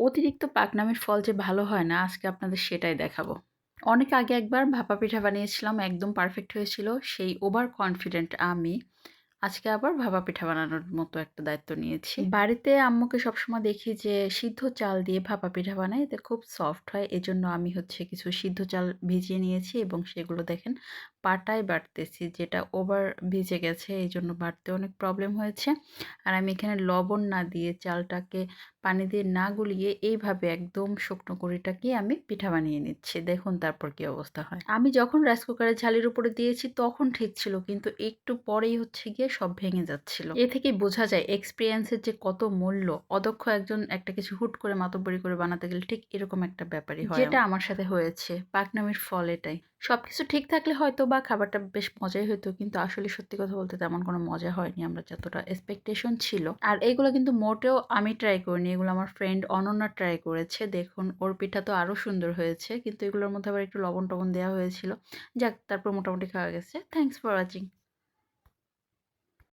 অতিরিক্ত পাকনামির ফল যে ভালো হয় না, আজকে আপনাদের সেটাই দেখাবো। অনেক আগে একবার ভাপা পিঠা বানিয়েছিলাম, একদম পারফেক্ট হয়েছিল। সেই ওভার কনফিডেন্ট আমি আজকে আবার ভাপা পিঠা বানানোর মতো একটা দায়িত্ব নিয়েছি। বাড়িতে আম্মুকে সবসময় দেখি যে সিদ্ধ চাল দিয়ে ভাপা পিঠা বানায়, এতে খুব সফট হয়। এজন্য আমি কিছু সিদ্ধ চাল ভিজিয়ে নিয়েছি এবং সেগুলো দেখেন পাটায় বাটতেছি, যেটা ওভার ভিজে গেছে, এইজন্য বাটতে অনেক প্রবলেম হয়েছে। আর আমি এখানে লবণ না দিয়ে চালটাকে পানি দিয়ে না গুলিয়ে এইভাবে একদম শুকনো করিটাকে আমি পিঠা বানিয়ে নিচ্ছি। দেখুন তারপর কি অবস্থা হয়। আমি যখন রাইস কুকারের ঝালির উপরে দিয়েছি তখন ঠিক ছিল, কিন্তু একটু পরেই গিয়ে সব ভেঙে যাচ্ছিল। এ থেকেই বোঝা যায় এক্সপেরিয়েন্সের যে কত মূল্য। অদক্ষ একজন একটা কিছু হুট করে মাতব্বরি করে বানাতে গেলে ঠিক এরকম একটা ব্যাপারই হয়, যেটা আমার সাথে হয়েছে। পাকনামির ফল এটাই। সবকিছু ঠিক থাকলে হয়তো বা খাবারটা বেশ মজাই হতো, কিন্তু আসলে সত্যি কথা বলতে তেমন কোনো মজা হয়নি আমরা যতটা এক্সপেকটেশন ছিল। আর এইগুলো কিন্তু মোটেও আমি ট্রাই করিনি, এগুলো আমার ফ্রেন্ড অনন্যা ট্রাই করেছে। দেখুন ওর পিঠা তো আরো সুন্দর হয়েছে, কিন্তু এগুলোর মধ্যে আবার একটু লবণ টবণ দেওয়া হয়েছিল। যাক, তারপর মোটামুটি খাওয়া গেছে। Thanks for watching.